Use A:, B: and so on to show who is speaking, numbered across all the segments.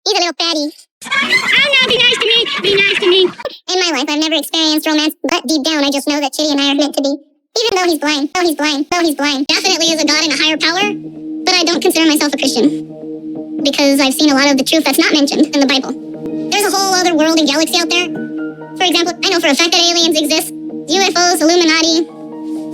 A: He's a little fatty. Oh no, be nice to me. Be nice to me. In my life, I've never experienced romance, but deep down, I just know that Chidi and I are meant to be. Even though he's blind. Definitely is a god and a higher power, but I don't consider myself a Christian. Because I've seen a lot of the truth that's not mentioned in the Bible. There's a whole other world and galaxy out there. For example, I know for a fact that aliens exist. UFOs, Illuminati.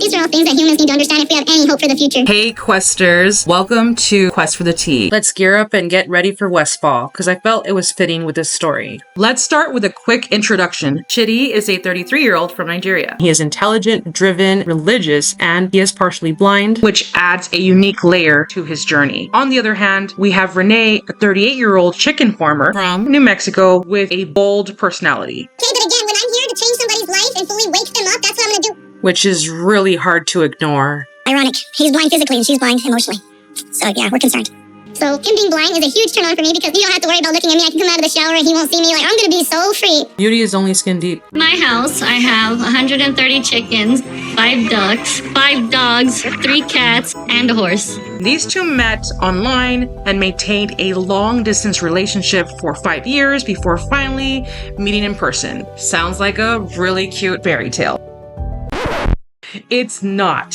A: These are all things that humans need to understand if we have any hope for the future.
B: Hey Questers, welcome to Quest for the Tea. Let's gear up and get ready for Westfall, because I felt it was fitting with this story. Let's start with a quick introduction. Chidi is a 33-year-old from Nigeria. He is intelligent, driven, religious, and he is partially blind, which adds a unique layer to his journey. On the other hand, we have Rayne, a 38-year-old chicken farmer from New Mexico with a bold personality.
A: Okay, but again, when I'm here to change somebody's life and fully wake them up, that's what I'm gonna do.
B: Which is really hard to ignore.
A: Ironic. He's blind physically and she's blind emotionally. So yeah, we're concerned. So him being blind is a huge turn on for me because you don't have to worry about looking at me. I can come out of the shower and he won't see me. Like, I'm gonna be so free.
B: Beauty is only skin deep.
C: My house, I have 130 chickens, 5 ducks, 5 dogs, 3 cats, and a horse.
B: These two met online and maintained a long-distance relationship for 5 years before finally meeting in person. Sounds like a really cute fairy tale. It's not.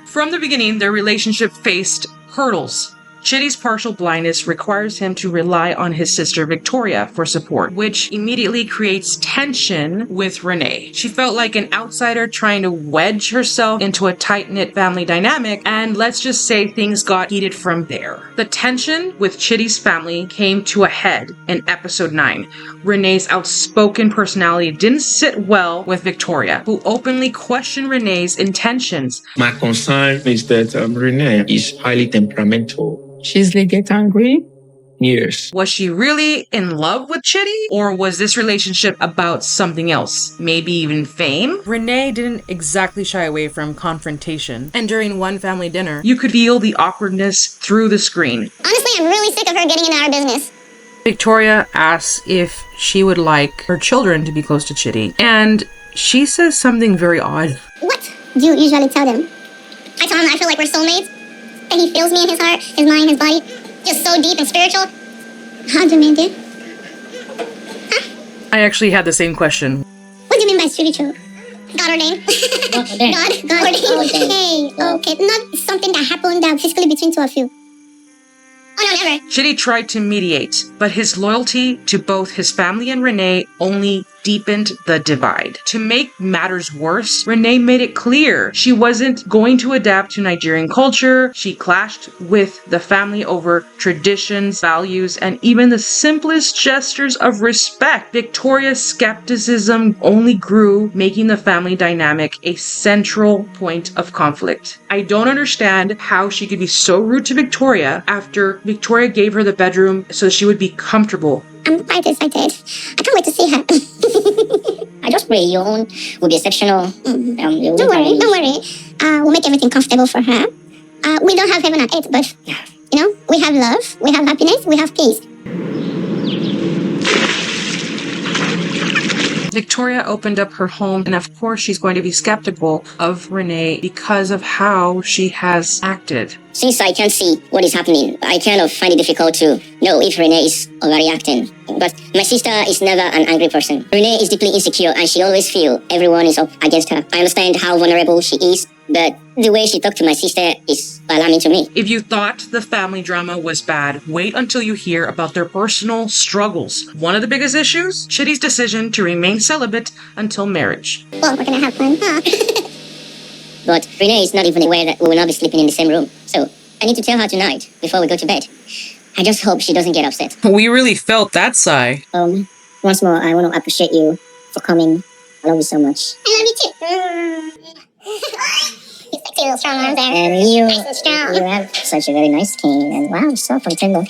B: From the beginning, their relationship faced hurdles. Chidi's partial blindness requires him to rely on his sister Victoria for support, which immediately creates tension with Rayne. She felt like an outsider trying to wedge herself into a tight-knit family dynamic, and let's just say things got heated from there. The tension with Chidi's family came to a head in episode 9. Rayne's outspoken personality didn't sit well with Victoria, who openly questioned Rayne's intentions.
D: My concern is that Rayne is highly temperamental. She easily gets angry. Yes.
B: Was she really in love with Chidi? Or was this relationship about something else? Maybe even fame? Rayne didn't exactly shy away from confrontation. And during one family dinner, you could feel the awkwardness through the screen.
A: Honestly, I'm really sick of her getting into our business.
B: Victoria asks if she would like her children to be close to Chidi. And she says something very odd.
A: What do you usually tell them? I tell him I feel like we're soulmates. And he feels me in his heart, his mind, his body. Just so deep and spiritual. How do you mean, dude? Huh?
B: I actually had the same question.
A: What do you mean by spiritual? God ordained. God ordained. Hey, okay. Not something that happened physically between two of you. Oh, no, never.
B: Chidi tried to mediate, but his loyalty to both his family and Rayne only deepened the divide. To make matters worse, Rayne made it clear she wasn't going to adapt to Nigerian culture. She clashed with the family over traditions, values, and even the simplest gestures of respect. Victoria's skepticism only grew, making the family dynamic a central point of conflict. I don't understand how she could be so rude to Victoria after Victoria gave her the bedroom so she would be comfortable.
A: I'm quite excited. I can't wait to see her.
E: I just pray your own will be exceptional.
A: Don't worry. We'll make everything comfortable for her. We don't have heaven on earth, but, you know, we have love, we have happiness, we have peace.
B: Victoria opened up her home, and of course she's going to be skeptical of Rayne because of how she has acted.
E: Since I can't see what is happening, I kind of find it difficult to know if Rayne is overreacting. But my sister is never an angry person. Rayne is deeply insecure and she always feels everyone is up against her. I understand how vulnerable she is, but the way she talked to my sister is alarming to me.
B: If you thought the family drama was bad, wait until you hear about their personal struggles. One of the biggest issues? Chidi's decision to remain celibate until marriage.
A: Well, we're gonna have fun, huh?
E: But Rayne is not even aware that we will not be sleeping in the same room. So I need to tell her tonight before we go to bed. I just hope she doesn't get upset.
B: We really felt that sigh.
E: Once more, I want to appreciate you for coming. I love you so much.
A: I love you too. You sexy little strong arms there.
E: And you,
A: Nice and strong.
E: you have such a very nice skin. And wow, soft and tender.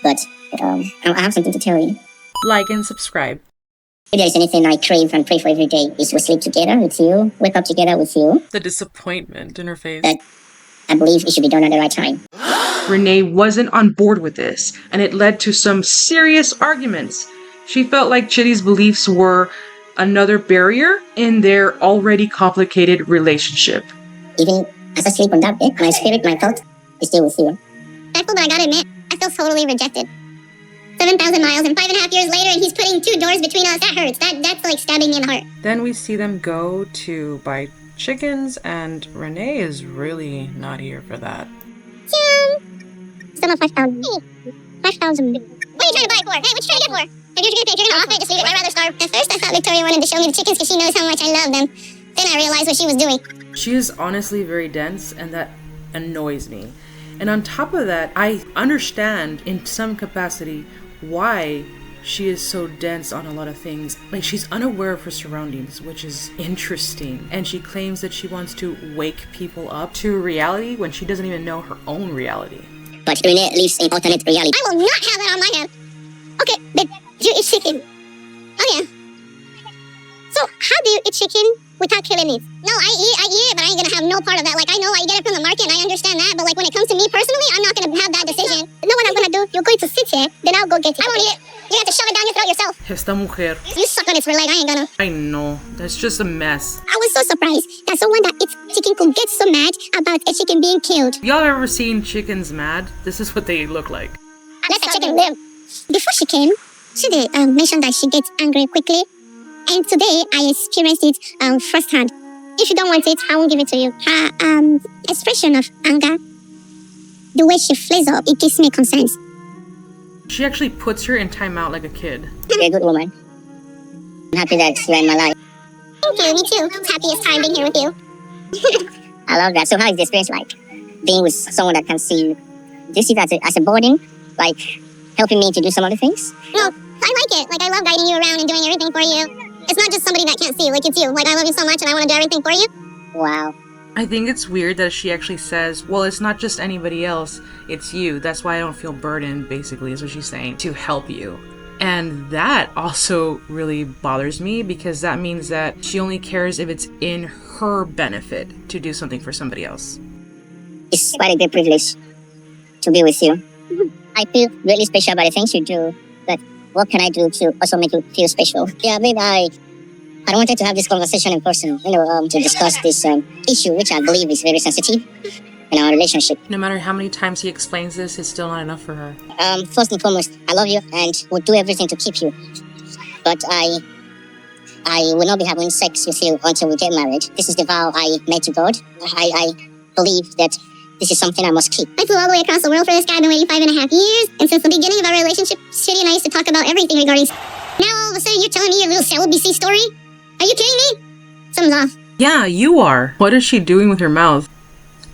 E: But I have something to tell you.
B: Like and subscribe.
E: If there's anything I crave and pray for every day, is to sleep together with you, wake up together with you.
B: The disappointment in her face.
E: That I believe it should be done at the right time.
B: Rayne wasn't on board with this, and it led to some serious arguments. She felt like Chidi's beliefs were another barrier in their already complicated relationship.
E: Even as I sleep on that bed, my spirit, my thought is still with you.
A: Thankful, but I gotta admit, I feel totally rejected. So 7,000 miles and 5.5 years later and he's putting 2 doors between us. That hurts. That's like stabbing me in the heart.
B: Then we see them go to buy chickens, and Renee is really not here for that.
A: Sum of 5,000. Hey, 5,000. What are you trying to buy it for? Hey, what you trying to get for? If you're gonna offer it, just leave it. I'd rather starve. At first, I thought Victoria wanted to show me the chickens because she knows how much I love them. Then I realized what she was doing.
B: She is honestly very dense, and that annoys me. And on top of that, I understand in some capacity why she is so dense on a lot of things. Like, she's unaware of her surroundings, which is interesting. And she claims that she wants to wake people up to reality when she doesn't even know her own reality.
E: But Renee lives in alternate reality.
A: I will not have that on my head. Okay, but you eat chicken. Oh yeah. So how do you eat chicken without killing it? No, I eat it, but I ain't gonna have no part of that. Like, I know I get it from the market and I understand that, but like when it comes to me personally, I'm not gonna have that decision. You know what I'm gonna do? You're going to sit here, then I'll go get it. I won't eat it. You have to shove it down your throat yourself.
B: Esta mujer.
A: You suck on its leg, I ain't gonna.
B: I know. That's just a mess.
A: I was so surprised that someone that eats chicken could get so mad about a chicken being killed.
B: Y'all ever seen chickens mad? This is what they look like.
A: Let the chicken live. Before she came, she did mention that she gets angry quickly. And today, I experienced it firsthand. If you don't want it, I won't give it to you. Her expression of anger, the way she flares up, it gives me concerns.
B: She actually puts her in timeout like a kid.
E: You're a good woman. I'm happy that you're in my life.
A: Thank you, me too. It's happiest time being here with you.
E: I love that. So how is the experience like? Being with someone that can see you? Do you see that as a burden? Like, helping me to do some other things?
A: No, I like it. Like, I love guiding you around and doing everything for you. It's not just somebody that can't see, like, it's you. Like, I love you so much and I want to do everything for you.
E: Wow.
B: I think it's weird that she actually says, well, it's not just anybody else, it's you. That's why I don't feel burdened, basically, is what she's saying, to help you. And that also really bothers me because that means that she only cares if it's in her benefit to do something for somebody else.
E: It's quite a great privilege to be with you. I feel really special about the things you do, but what can I do to also make you feel special? Yeah, maybe I wanted to have this conversation in person, to discuss this issue, which I believe is very sensitive in our relationship.
B: No matter how many times he explains this, it's still not enough for her.
E: First and foremost, I love you and would do everything to keep you. But I will not be having sex with you until we get married. This is the vow I made to God. I believe that this is something I must keep.
A: I flew all the way across the world for this guy. I've been waiting 5.5 years. And since the beginning of our relationship, Chidi and I used to talk about everything regarding Now all of a sudden you're telling me your little celibacy story? Are you kidding me? Something's off.
B: Yeah, you are. What is she doing with her mouth?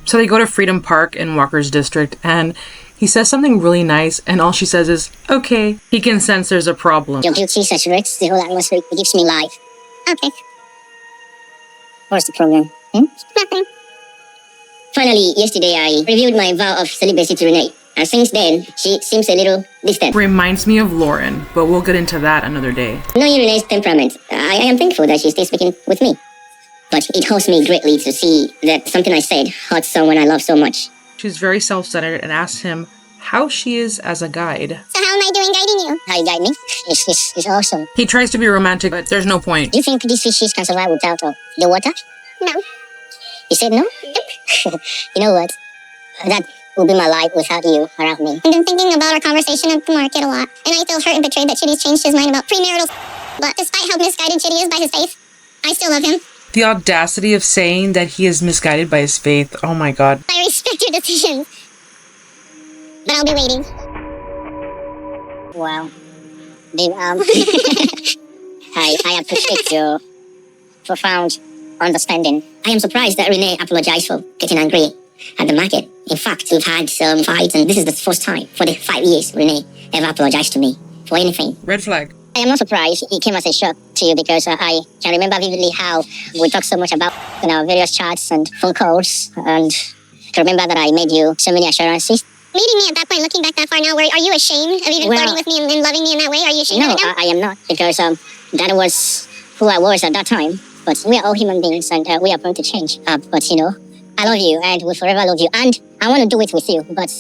B: So they go to Freedom Park in Walker's district, and he says something really nice, and all she says is, okay. He can sense there's a problem.
E: Your beauty saturates the whole atmosphere. It gives me life.
A: Okay.
E: What's the problem?
A: Nothing.
E: Finally, yesterday I reviewed my vow of celibacy to Renee. And since then, she seems a little distant.
B: Reminds me of Lauren, but we'll get into that another day.
E: Knowing Renee's temperament, I am thankful that she's still speaking with me. But it hurts me greatly to see that something I said hurts someone I love so much.
B: She's very self-centered and asks him how she is as a guide.
A: So how am I doing guiding you?
E: How you guide me? It's awesome.
B: He tries to be romantic, but there's no point.
E: Do you think these fishes can survive without the water?
A: No.
E: You said no? You know what? That will be my life without you around me.
A: I've been thinking about our conversation at the market a lot, and I feel hurt and betrayed that Chidi's changed his mind about premarital. But despite how misguided Chidi is by his faith, I still love him.
B: The audacity of saying that he is misguided by his faith. Oh my god.
A: I respect your decisions, but I'll be waiting.
E: Wow. Babe, I appreciate your profound understanding. I am surprised that Renee apologized for getting angry at the market. In fact, we've had some fights, and this is the first time for the 5 years Renee ever apologized to me for anything.
B: Red flag.
E: I am not surprised it came as a shock to you because I can remember vividly how we talked so much about in our various chats and phone calls, and I remember that I made you so many assurances.
A: Meeting me at that point, looking back that far now, are you ashamed of even flirting with me and loving me in that way? Are you ashamed
E: No,
A: of it now?
E: I am not, because that was who I was at that time. But we are all human beings, and we are prone to change. But I love you and will forever love you, and I want to do it with you, but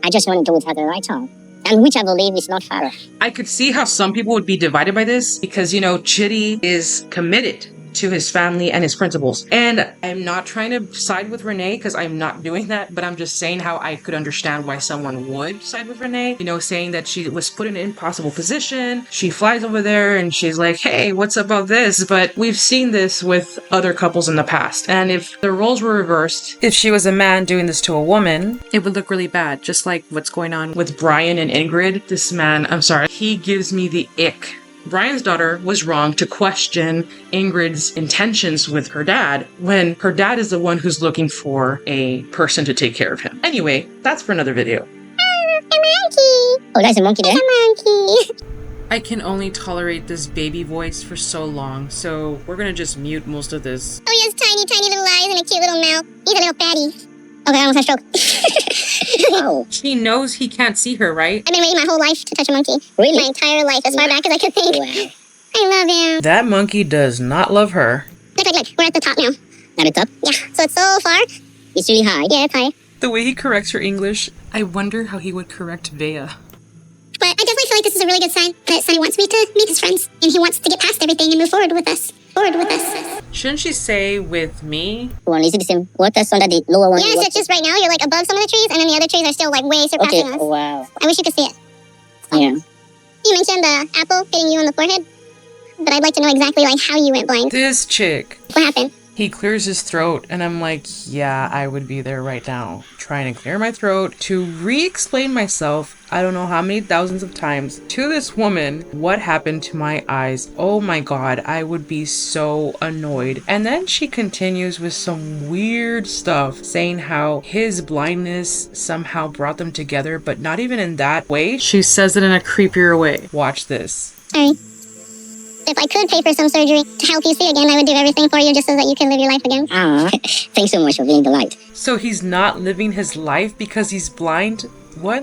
E: I just want to do it at the right time. And which I believe is not far off.
B: I could see how some people would be divided by this because, Chidi is committed to his family and his principles. And I'm not trying to side with Renee because I'm not doing that, but I'm just saying how I could understand why someone would side with Renee. You know, saying that she was put in an impossible position. She flies over there and she's like, hey, what's up about this? But we've seen this with other couples in the past. And if the roles were reversed, if she was a man doing this to a woman, it would look really bad. Just like what's going on with Brian and Ingrid. This man, I'm sorry, he gives me the ick. Brian's daughter was wrong to question Ingrid's intentions with her dad when her dad is the one who's looking for a person to take care of him. Anyway, that's for another video.
A: A monkey.
E: Oh, there's a monkey there.
A: It's a monkey.
B: I can only tolerate this baby voice for so long, so we're gonna just mute most of this.
A: Oh, he has tiny, tiny little eyes and a cute little mouth. He's a little fatty. Okay, I almost had a stroke.
E: Wow.
B: She knows he can't see her, right?
A: I've been waiting my whole life to touch a monkey.
E: Really?
A: My entire life, as far back as I could think.
E: Wow.
A: I love him.
B: That monkey does not love her.
A: Look. We're at the top now.
E: At the top?
A: Yeah, so it's so far.
E: It's really high.
A: Yeah, it's high.
B: The way he corrects her English, I wonder how he would correct Bea.
A: But I definitely feel like this is a really good sign that Sonny wants me to meet his friends. And he wants to get past everything and move forward with us.
B: Shouldn't she say with me?
E: One, is it the same waters under the lower one?
A: Yes, it's just right now you're like above some of the trees, and then the other trees are still like way surpassing
E: Okay,
A: us.
E: wow.
A: I wish you could see it.
E: Yeah.
A: You mentioned the apple hitting you on the forehead, but I'd like to know exactly like how you went blind.
B: This chick.
A: What happened?
B: He clears his throat, and I'm like, yeah, I would be there right now, trying to clear my throat to re-explain myself, I don't know how many thousands of times, to this woman, what happened to my eyes. Oh my god, I would be so annoyed. And then she continues with some weird stuff, saying how his blindness somehow brought them together, but not even in that way. She says it in a creepier way. Watch this.
A: Sorry. If I could pay for some surgery to help you see again, I would do everything for you just so that you can live your life again.
E: Ah, thanks so much for being the light.
B: So he's not living his life because he's blind? What?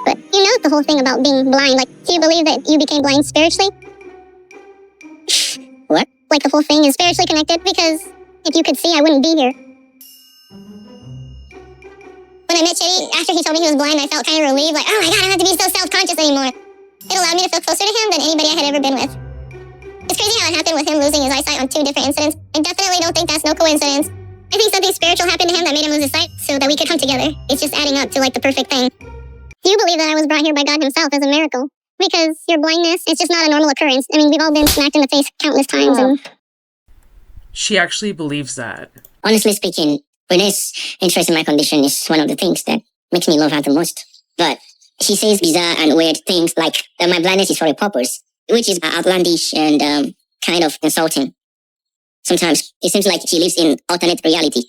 A: But you know the whole thing about being blind. Like, do you believe that you became blind spiritually?
E: What?
A: Like the whole thing is spiritually connected? Because if you could see, I wouldn't be here. When I met Chidi, after he told me he was blind, I felt kind of relieved. Like, oh my god, I don't have to be so self-conscious anymore. It allowed me to feel closer to him than anybody I had ever been with. It's crazy how it happened with him losing his eyesight on 2 different incidents. I definitely don't think that's no coincidence. I think something spiritual happened to him that made him lose his sight so that we could come together. It's just adding up to like the perfect thing. Do you believe that I was brought here by God himself as a miracle? Because your blindness, it's just not a normal occurrence. I mean, we've all been smacked in the face countless times and...
B: She actually believes that.
E: Honestly speaking, Renee's interest in my condition is one of the things that makes me love her the most. But she says bizarre and weird things like that my blindness is for a purpose, which is outlandish and kind of insulting. Sometimes it seems like she lives in alternate reality.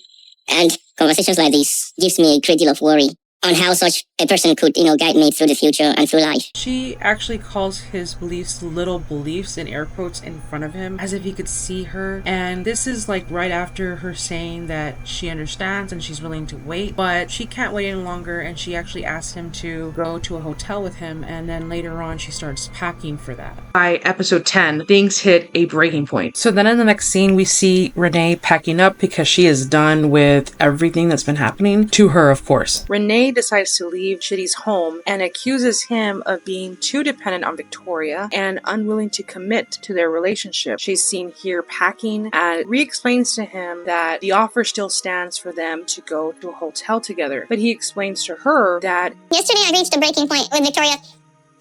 E: And conversations like this gives me a great deal of worry on how such a person could, guide me through the future and through life.
B: She actually calls his beliefs little beliefs in air quotes in front of him as if he could see her. And this is like right after her saying that she understands and she's willing to wait, but she can't wait any longer, and she actually asks him to go to a hotel with him, and then later on she starts packing for that. By episode 10, things hit a breaking point. So then in the next scene we see Renee packing up because she is done with everything that's been happening to her, of course. Renee decides to leave Chidi's home and accuses him of being too dependent on Victoria and unwilling to commit to their relationship. She's seen here packing and re-explains to him that the offer still stands for them to go to a hotel together. But he explains to her that
A: Yesterday I reached a breaking point with Victoria.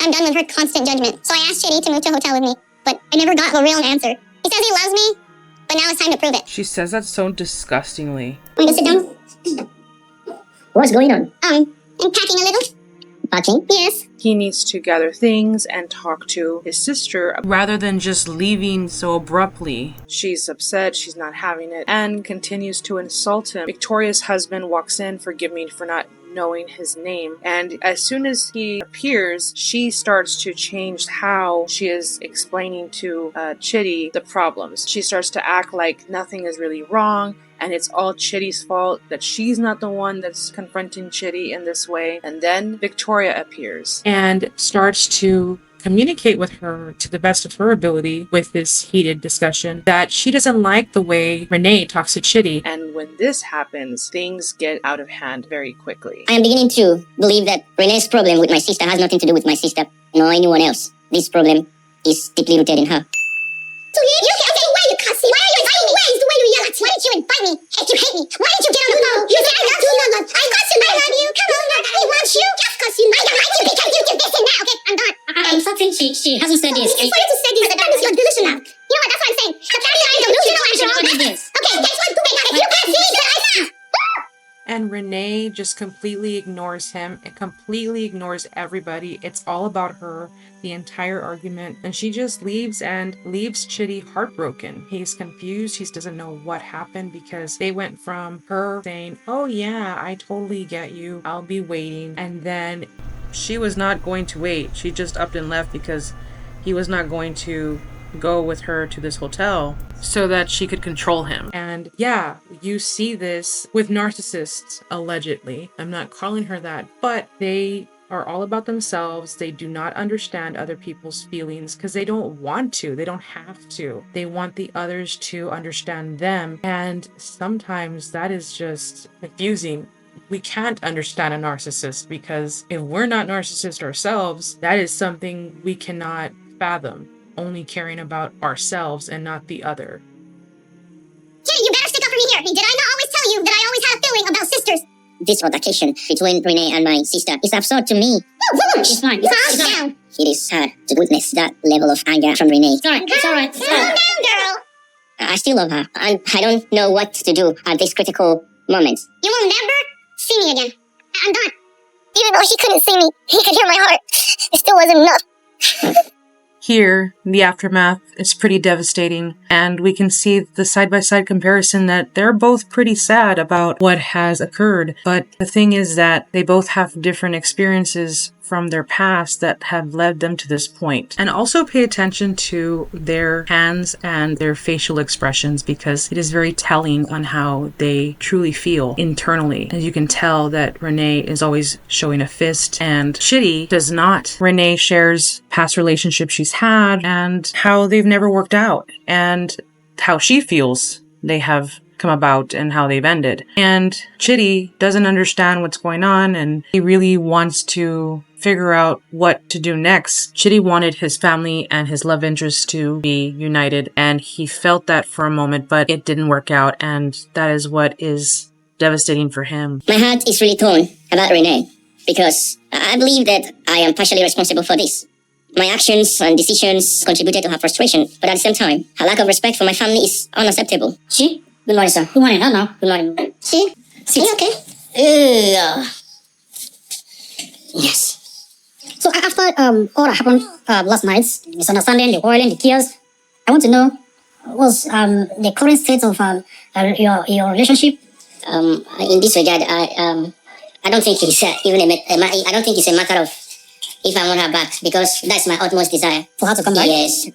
A: I'm done with her constant judgment. So I asked Chidi to move to a hotel with me, but I never got a real answer. He says he loves me, but now it's time to prove it.
B: she says that so disgustingly.
A: Want to sit down?
E: What's going on?
A: I'm packing a little.
E: Packing?
A: Yes.
B: He needs to gather things and talk to his sister rather than just leaving so abruptly. She's upset, she's not having it, and continues to insult him. Victoria's husband walks in, forgive me for not knowing his name, and as soon as he appears, she starts to change how she is explaining to Chidi the problems. She starts to act like nothing is really wrong, and it's all Chidi's fault, that she's not the one that's confronting Chidi in this way. And then Victoria appears and starts to communicate with her to the best of her ability with this heated discussion that she doesn't like the way Renee talks to Chidi. And when this happens, things get out of hand very quickly.
E: I am beginning to believe that Renee's problem with my sister has nothing to do with my sister, nor anyone else. This problem is deeply rooted in her.
A: So okay, why are you cussing? Why are you If you hate me, why did you get on the phone? You said I love you. Of course you might love you. Come on, he wants you. Of course you might like you because you do this and that. Okay, I'm done.
E: I'm certain she hasn't said this.
A: It's for you to say this. That means you're delusional. You know what? That's what I'm saying. The fact that I'm delusional and wrong. Okay, that's what proving that if you can't see that I know.
B: And Renee just completely ignores him. It completely ignores everybody. It's all about her, the entire argument. And she just leaves and leaves Chidi heartbroken. He's confused. He doesn't know what happened because they went from her saying, oh yeah, I totally get you. I'll be waiting. And then she was not going to wait. She just upped and left because he was not going to go with her to this hotel so that she could control him. And yeah, you see this with narcissists, allegedly. I'm not calling her that, but they are all about themselves. They do not understand other people's feelings because they don't want to. They don't have to. They want the others to understand them. And sometimes that is just confusing. We can't understand a narcissist because if we're not narcissists ourselves, that is something we cannot fathom. Only caring about ourselves and not the other.
A: Chidi, you better stick up for me here. Did I not always tell you that I always had a feeling about sisters?
E: This altercation between Renee and my sister is absurd to me.
C: It's fine.
A: Calm down.
E: It is hard to witness that level of anger from Renee.
C: It's alright.
A: Calm down, girl.
E: I still love her, and I don't know what to do at this critical moment.
A: You will never see me again. I'm done. Even though he couldn't see me, he could hear my heart. It still wasn't enough.
B: Here, the aftermath is pretty devastating, and we can see the side-by-side comparison that they're both pretty sad about what has occurred. But the thing is that they both have different experiences from their past that have led them to this point. And also pay attention to their hands and their facial expressions because it is very telling on how they truly feel internally. As you can tell that Renee is always showing a fist and Chidi does not. Renee shares past relationships she's had and how they've never worked out and how she feels they have come about and how they've ended. And Chidi doesn't understand what's going on and he really wants to figure out what to do next. Chidi wanted his family and his love interest to be united and he felt that for a moment, but it didn't work out and that is what is devastating for him.
E: My heart is really torn about Renee because I believe that I am partially responsible for this. My actions and decisions contributed to her frustration, but at the same time, her lack of respect for my family is unacceptable.
C: She? Good morning, sir. Good morning. Hello. Good morning.
A: See?
C: Sit.
A: Are you okay?
C: Yes.
F: So after all that happened last night, misunderstanding, the quarreling, the tears, I want to know was the current state of your relationship.
E: In this regard, I don't think it's even I don't think it's a matter of if I want her back because that's my utmost desire.
F: For her to come back?
E: Yes.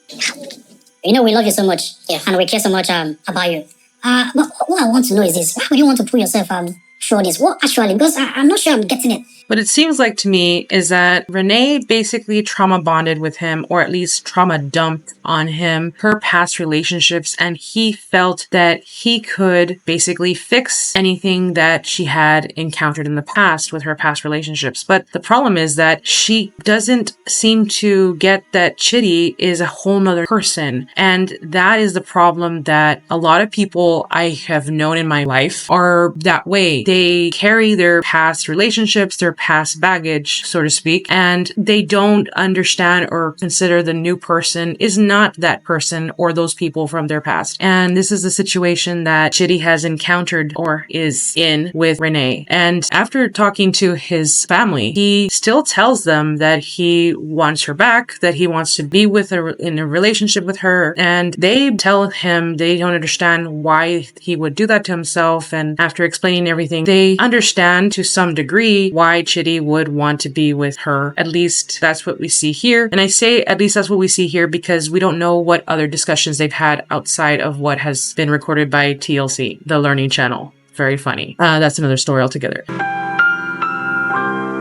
F: You know we love you so much, and we care so much about you. But what I want to know is this: why would you want to put yourself through this? What actually? Because I'm not sure I'm getting it.
B: What it seems like to me is that Renee basically trauma bonded with him, or at least trauma dumped on him, her past relationships, and he felt that he could basically fix anything that she had encountered in the past with her past relationships. But the problem is that she doesn't seem to get that Chidi is a whole nother person. And that is the problem that a lot of people I have known in my life are that way. They carry their past relationships, their past baggage, so to speak, and they don't understand or consider the new person is not that person or those people from their past. And this is the situation that Chidi has encountered or is in with Renee. And after talking to his family, he still tells them that he wants her back, that he wants to be with her in a relationship with her. And they tell him they don't understand why he would do that to himself. And after explaining everything, they understand to some degree why Chidi would want to be with her. At least that's what we see here. And I say at least that's what we see here because we don't know what other discussions they've had outside of what has been recorded by TLC, the Learning Channel. Very funny. That's another story altogether.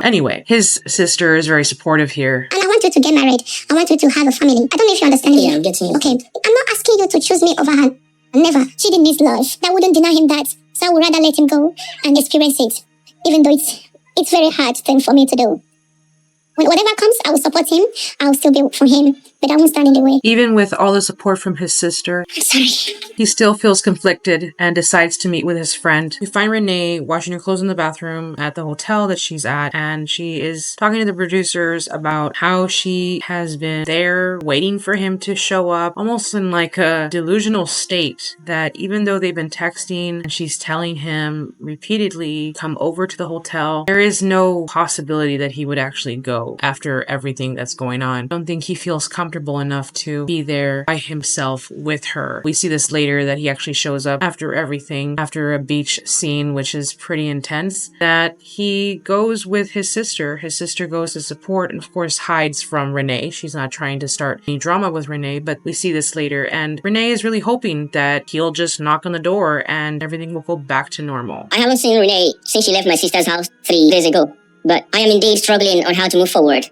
B: Anyway, his sister is very supportive here.
A: And I want you to get married. I want you to have a family. I don't know if you understand me.
E: Yeah, I'm getting you.
A: Okay, I'm not asking you to choose me over her. Never. Chidi needs love. That wouldn't deny him that. So I would rather let him go and experience it. Even though it's very hard thing for me to do. When whatever comes, I will support him. I will still be for him. but almost starting to wait.
B: Even with all the support from his sister,
A: I'm sorry.
B: he still feels conflicted and decides to meet with his friend. We find Renee washing her clothes in the bathroom at the hotel that she's at, and she is talking to the producers about how she has been there waiting for him to show up, almost in like a delusional state, that even though they've been texting and she's telling him repeatedly, come over to the hotel, there is no possibility that he would actually go after everything that's going on. I don't think he feels comfortable enough to be there by himself with her. We see this later that he actually shows up after everything, after a beach scene, which is pretty intense, that he goes with his sister. His sister goes to support and of course hides from Renee. She's not trying to start any drama with Renee, but we see this later, and Renee is really hoping that he'll just knock on the door and everything will go back to normal.
E: I haven't seen Renee since she left my sister's house 3 days ago, but I am indeed struggling on how to move forward.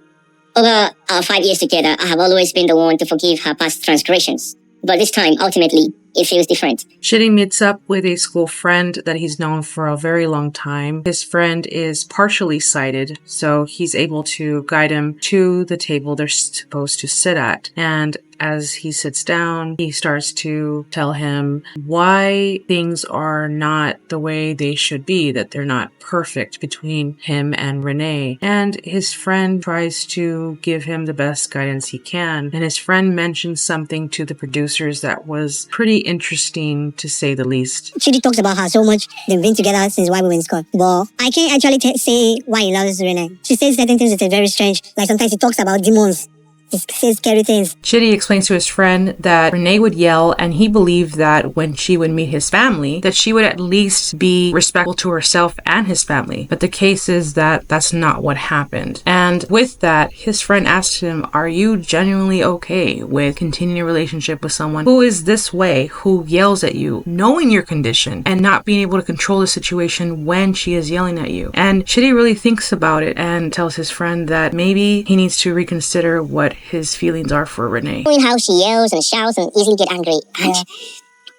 E: Over our 5 years together, I have always been the one to forgive her past transgressions. But this time, ultimately, it feels different.
B: Chidi meets up with a school friend that he's known for a very long time. His friend is partially sighted, so he's able to guide him to the table they're supposed to sit at. And as he sits down, he starts to tell him why things are not the way they should be, that they're not perfect between him and Renee. And his friend tries to give him the best guidance he can. And his friend mentions something to the producers that was pretty interesting, to say the least.
F: Chidi talks about how so much they've been together since why we were in school. But I can't actually say why he loves Renee. She says certain things that are very strange. Like sometimes he talks about demons. He says scary things.
B: Chidi explains to his friend that Renee would yell, and he believed that when she would meet his family, that she would at least be respectful to herself and his family. But the case is that that's not what happened. And with that, his friend asked him, are you genuinely okay with continuing a relationship with someone who is this way, who yells at you, knowing your condition, and not being able to control the situation when she is yelling at you? And Chidi really thinks about it and tells his friend that maybe he needs to reconsider what his feelings are for Renee.
E: Knowing how she yells and shouts and easily get angry. And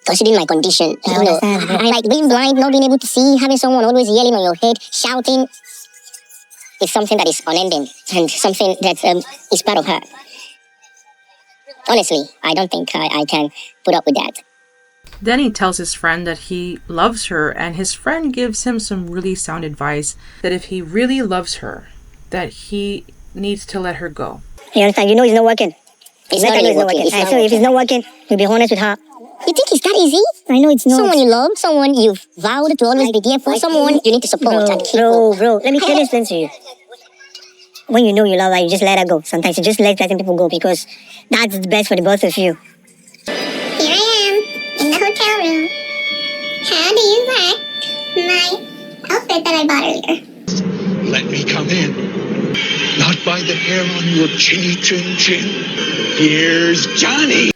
E: considering my condition, I like being blind, not being able to see, having someone always yelling on your head, shouting. It's something that is unending and something that is part of her. Honestly, I don't think I can put up with that.
B: Then he tells his friend that he loves her, and his friend gives him some really sound advice that if he really loves her, that he needs to let her go.
F: You understand? You know it's not working.
E: It's not really working. It's not
F: so if it's not working, you'll be honest with her.
E: You think it's that easy?
F: I know it's not.
E: Someone you love, someone you've vowed to always be there for, someone you need to support and keep up.
F: Bro, let me explain to you. When you know you love her, you just let her go. Sometimes you just let letting people go because that's the best for the both of you.
A: Here I am, in the hotel room. How do you like my outfit that I bought earlier?
G: Let me come in. Not by the hair on your chinny chin chin. Here's Johnny.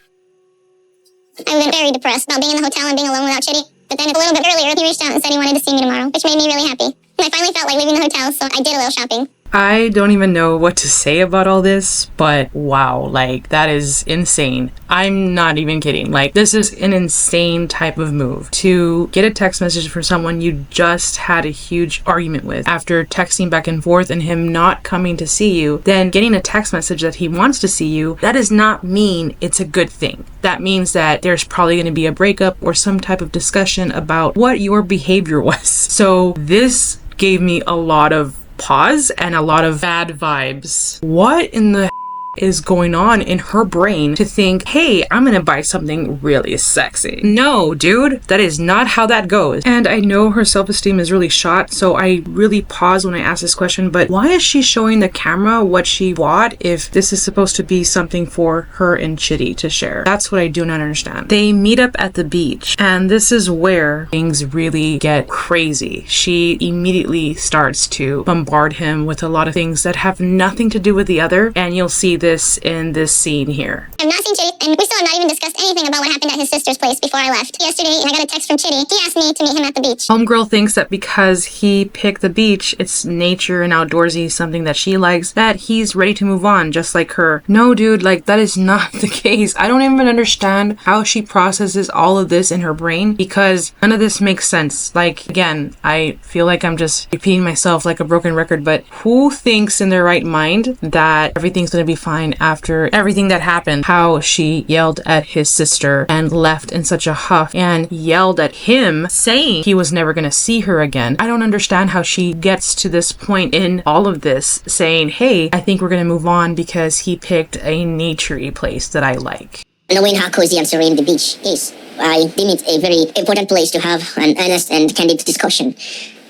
A: I've been very depressed about being in the hotel and being alone without Chidi. But then a little bit earlier, he reached out and said he wanted to see me tomorrow, which made me really happy. And I finally felt like leaving the hotel, so I did a little shopping.
B: I don't even know what to say about all this, but wow, like, that is insane. I'm not even kidding. Like, this is an insane type of move. To get a text message from someone you just had a huge argument with, after texting back and forth and him not coming to see you, then getting a text message that he wants to see you, that does not mean it's a good thing. That means that there's probably going to be a breakup or some type of discussion about what your behavior was. So this gave me a lot of pause and a lot of bad vibes. What in the is going on in her brain to think, hey, I'm gonna buy something really sexy? No, dude, that is not how that goes. And I know her self-esteem is really shot, so I really pause when I ask this question, but why is she showing the camera what she bought if this is supposed to be something for her and Chidi to share? That's what I do not understand. They meet up at the beach, and this is where things really get crazy. She immediately starts to bombard him with a lot of things that have nothing to do with the other, and you'll see this in this scene here.
A: I've not seen Chidi, and we still have not even discussed anything about what happened at his sister's place before I left. Yesterday, and I got a text from Chidi. He asked me to meet him at the beach.
B: Homegirl thinks that because he picked the beach, it's nature and outdoorsy, something that she likes, that he's ready to move on, just like her. No, dude, like, that is not the case. I don't even understand how she processes all of this in her brain, because none of this makes sense. Like, again, I feel like I'm just repeating myself like a broken record, but who thinks in their right mind that everything's gonna be fine line after everything that happened, how she yelled at his sister and left in such a huff and yelled at him saying he was never going to see her again. I don't understand how she gets to this point in all of this saying, hey, I think we're going to move on because he picked a naturey place that I like.
E: Knowing how cozy and serene the beach is, I deem it a very important place to have an honest and candid discussion.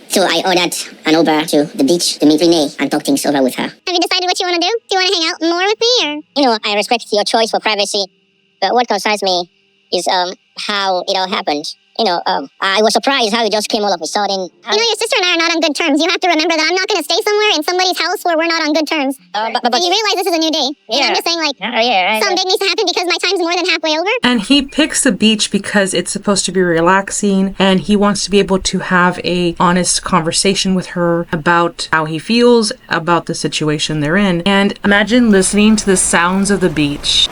E: So I ordered an Uber to the beach to meet Renee and talk things over with her.
A: Have you decided what you want to do? Do you want to hang out more with me, or?
E: You know, I respect your choice for privacy, but what concerns me is how it all happened. I was surprised how it just came all of a sudden.
A: Your sister and I are not on good terms. You have to remember that I'm not going to stay somewhere in somebody's house where we're not on good terms.
E: But
A: you realize this is a new day.
E: Yeah.
A: I'm just saying, something big needs to happen because my time's more than halfway over.
B: And he picks the beach because it's supposed to be relaxing, and he wants to be able to have a honest conversation with her about how he feels about the situation they're in. And imagine listening to the sounds of the beach.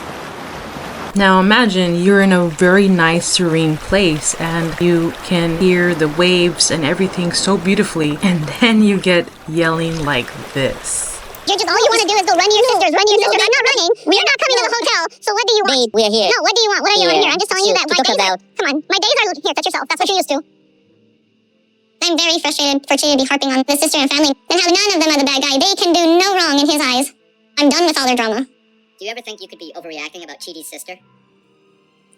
B: Now imagine you're in a very nice, serene place and you can hear the waves and everything so beautifully, and then you get yelling like this.
A: All you want to do is go run to your sisters. I'm not running. We're not coming to the hotel. So what do you want?
E: Babe, we're here.
A: No, what do you want? What are you on here? I'm just telling you that my days are... Come on. My days are... Here, touch yourself. That's what you're used to. I'm very frustrated for Chidi to be harping on the sister and family and how none of them are the bad guy. They can do no wrong in his eyes. I'm done with all their drama.
E: Do you ever think you could be overreacting about Chidi's sister?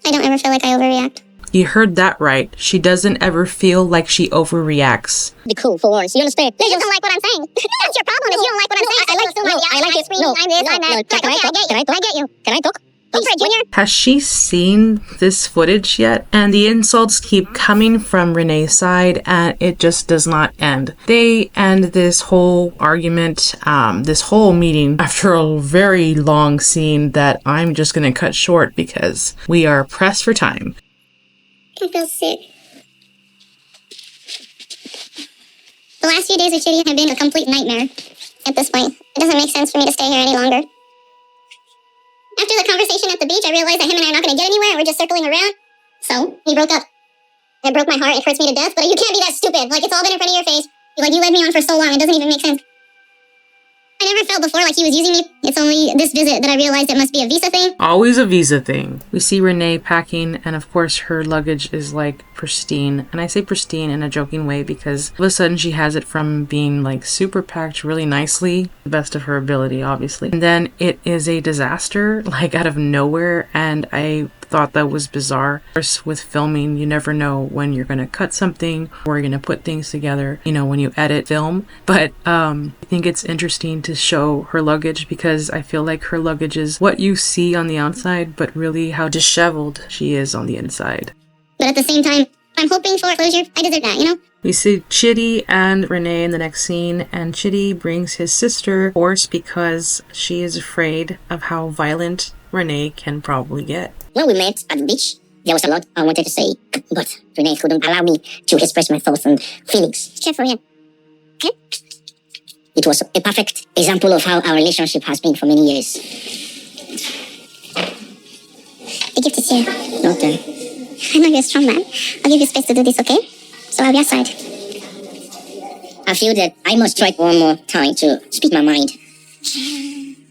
A: I don't ever feel like I overreact.
B: You heard that right. She doesn't ever feel like she overreacts.
E: Be cool for once. You understand?
A: You just don't like what I'm saying. That's your problem. Is you don't like what I'm saying.
E: I like it.
A: I'm this, I'm that.
E: Can I talk?
A: I get you.
E: Can I talk?
A: Go for it, Junior.
B: Has she seen this footage yet? And the insults keep coming from Renee's side, and it just does not end. They end this whole argument, this whole meeting, after a very long scene that I'm just going to cut short because we are pressed for time.
A: I feel sick. The last few days with Chidi have been a complete nightmare at this point. It doesn't make sense for me to stay here any longer. After the conversation at the beach, I realized that him and I are not going to get anywhere, and we're just circling around. So, we broke up. It broke my heart, it hurts me to death, but you can't be that stupid. It's all been in front of your face. You led me on for so long, it doesn't even make sense. I never felt before like he was using me. It's only this visit that I realized it must be a visa thing.
B: Always a visa thing. We see Renee packing, and of course her luggage is pristine. And I say pristine in a joking way because all of a sudden she has it from being super packed really nicely, the best of her ability, obviously. And then it is a disaster, out of nowhere, and I thought that was bizarre. Of course, with filming, you never know when you're going to cut something or you're going to put things together, when you edit film. But I think it's interesting to show her luggage because I feel like her luggage is what you see on the outside, but really how disheveled she is on the inside.
A: But at the same time, I'm hoping for closure. I deserve that,
B: We see Chidi and Renee in the next scene, and Chidi brings his sister, of course, because she is afraid of how violent Renee can probably get.
E: When we met at the beach, there was a lot I wanted to say, but Renee couldn't allow me to express my thoughts and feelings.
A: Careful here. Okay?
E: It was a perfect example of how our relationship has been for many years.
A: The gift is here.
E: Not there.
A: I know you're a strong man. I'll give you space to do this, okay? So I'll be outside.
E: I feel that I must try one more time to speak my mind.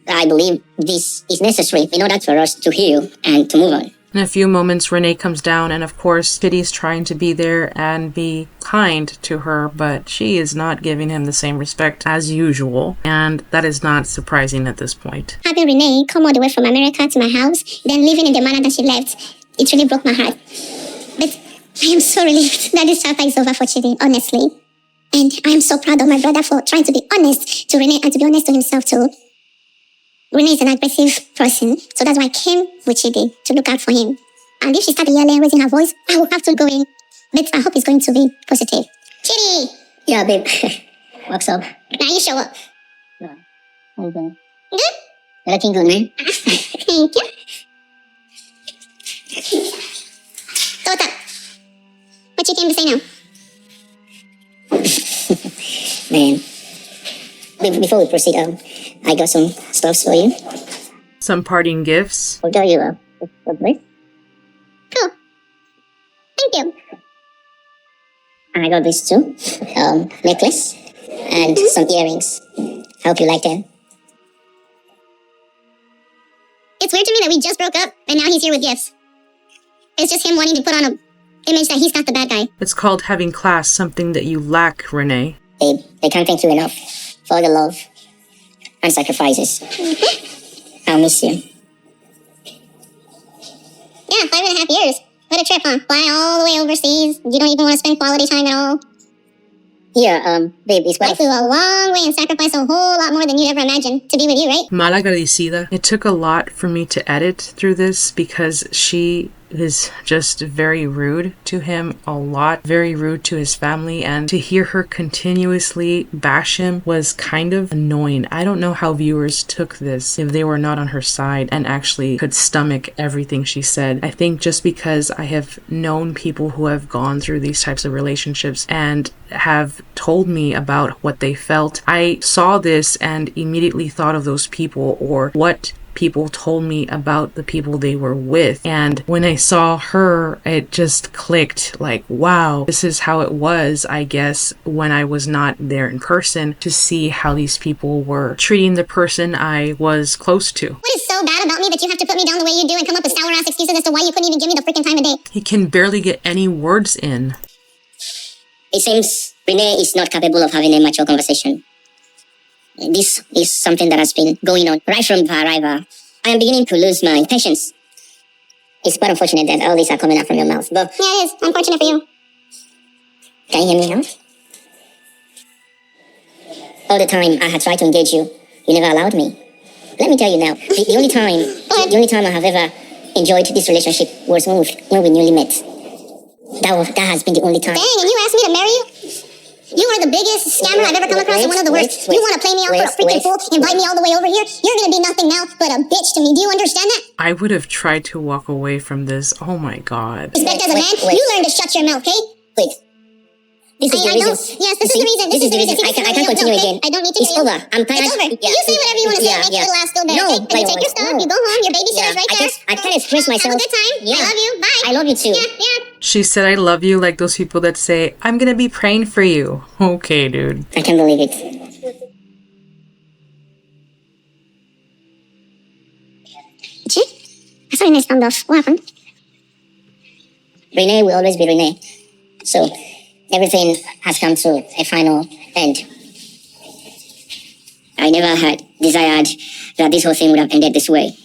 E: I believe this is necessary in order for us to heal and to move on.
B: In a few moments, Renee comes down, and of course, Chidi's trying to be there and be kind to her, but she is not giving him the same respect as usual, and that is not surprising at this point.
A: Having Renee come all the way from America to my house, then living in the manner that she left, it really broke my heart. But I am so relieved that this chapter is over for Chidi, honestly. And I am so proud of my brother for trying to be honest to Renee and to be honest to himself too. Renee is an aggressive person, so that's why I came with Chidi to look out for him. And if she started yelling, raising her voice, I will have to go in. But I hope it's going to be positive. Chidi!
E: Yeah, babe. What's up?
A: Now you show up.
E: Okay.
A: Good?
E: You're looking good, man.
A: Thank you. So what's up? What you came to say now?
E: Man. Before we proceed, I got some stuff for you.
B: Some parting gifts.
E: I'll tell you a place.
A: Cool. Thank you.
E: And I got this too. Necklace and some earrings. I hope you like them.
A: weird to me that we just broke up and now he's here with gifts. It's just him wanting to put on a image that he's not the bad guy.
B: It's called having class, something that you lack, Renee.
E: Babe, I can't thank you enough for all the love and sacrifices. I'll miss you.
A: Yeah, 5.5 years. What a trip, huh? Fly all the way overseas. You don't even want to spend quality time at all.
E: Here, babe, it's
A: I flew a long way and sacrificed a whole lot more than you'd ever imagined to be with you, right?
B: Malagradecida. It took a lot for me to edit through this because she is just very rude to him, a lot, very rude to his family, and to hear her continuously bash him was kind of annoying. I don't know how viewers took this if they were not on her side and actually could stomach everything she said. I think just because I have known people who have gone through these types of relationships and have told me about what they felt, I saw this and immediately thought of those people or what people told me about the people they were with. And when I saw her, it just clicked like, wow, this is how it was, I guess, when I was not there in person, to see how these people were treating the person I was close to.
A: What is so bad about me that you have to put me down the way you do and come up with sour ass excuses as to why you couldn't even give me the freaking time of day?
B: He can barely get any words in.
E: It seems Renee is not capable of having a mature conversation. This is something that has been going on right from the arrival. I am beginning to lose my patience. It's quite unfortunate that all these are coming out from your mouth, but...
A: Yeah, it is. Unfortunate for you.
E: Can you hear me now? All the time I had tried to engage you, you never allowed me. Let me tell you now, the only time I have ever enjoyed this relationship was when we newly met. That has been the only time.
A: Dang, and you asked me to marry you? You are the biggest scammer I've ever come across and one of the worst. You want to play me out for a freaking fool, invite me all the way over here? You're going to be nothing now but a bitch to me. Do you understand that?
B: I would have tried to walk away from this. Oh my god.
A: Respect as a man, you learn to shut your mouth, okay?
E: Wait. This is the reason.
A: Yes, this is the reason. This is the reason.
E: I can't continue again.
A: I don't need to
E: It's
A: hear you.
E: over. I'm tired.
A: It's over.
E: Yeah.
A: You say whatever you want to say. Make your laugh still better,
E: No,
A: okay? And you take your stuff, you go home, your babysitter's right there.
E: I can't express myself.
A: Have a good time.
E: Yeah.
A: I love you. Bye.
E: I love you too.
A: Yeah.
B: She said, I love you, like those people that say, I'm gonna be praying for you. Okay, dude.
E: I can't believe it.
A: Chid? I saw your nice thumbed off. What happened?
E: Renee will always be Renee. So, everything has come to a final end. I never had desired that this whole thing would have ended this way.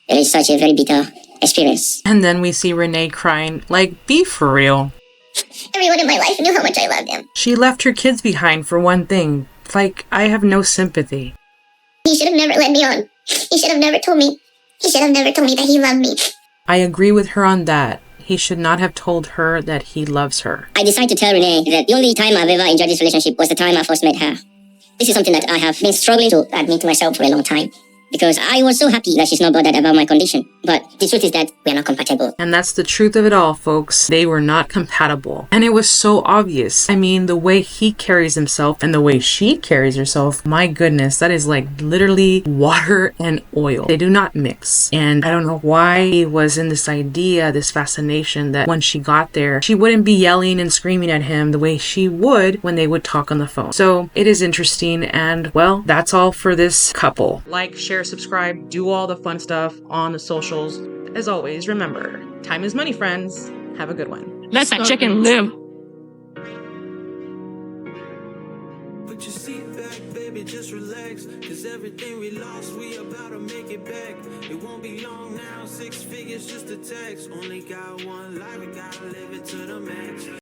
E: It is such a very bitter experience.
B: And then we see Renee crying, like, be for real.
A: Everyone in my life knew how much I loved him.
B: She left her kids behind for one thing. Like, I have no sympathy.
A: He should have never led me on. He should have never told me. He should have never told me that he loved me.
B: I agree with her on that. He should not have told her that he loves her.
E: I decided to tell Renee that the only time I've ever enjoyed this relationship was the time I first met her. This is something that I have been struggling to admit to myself for a long time. Because I was so happy that she's not bothered about my condition. But the truth is that we are not compatible.
B: And that's the truth of it all, folks. They were not compatible. And it was so obvious. I mean, the way he carries himself and the way she carries herself, my goodness, that is like literally water and oil. They do not mix. And I don't know why he was in this idea, this fascination that when she got there, she wouldn't be yelling and screaming at him the way she would when they would talk on the phone. So it is interesting. And well, that's all for this couple. Like, share, subscribe, do all the fun stuff on the socials. As always, remember, time is money, friends. Have a good one.
C: Let that chicken live.
H: Put your seat back, baby, just relax. Cause everything we lost, we about to make it back. It won't be long now, 6 figures just a tax. Only got one life, we gotta live it to the max.